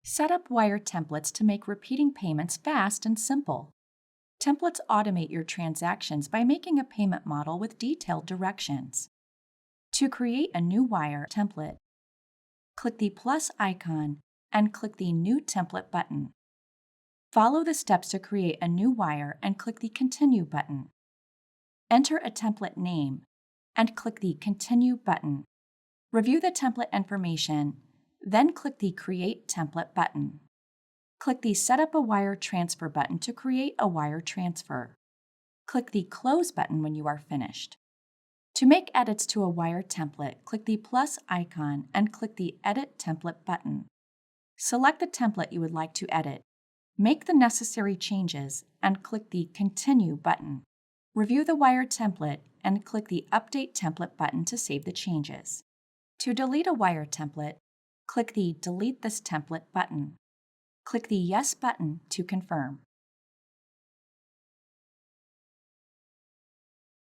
Set up wire templates to make repeating payments fast and simple. Templates automate your transactions by making a payment model with detailed directions. To create a new wire template, click the plus icon and click the New Template button. Follow the steps to create a new wire and click the Continue button. Enter a template name and click the Continue button. Review the template information, then click the Create Template button. Click the Set up a wire transfer button to create a wire transfer. Click the Close button when you are finished. To make edits to a wire template, click the plus icon and click the Edit Template button. Select the template you would like to edit. Make the necessary changes and click the Continue button. Review the wire template and click the Update Template button to save the changes. To delete a wire template, click the Delete this template button. Click the Yes button to confirm.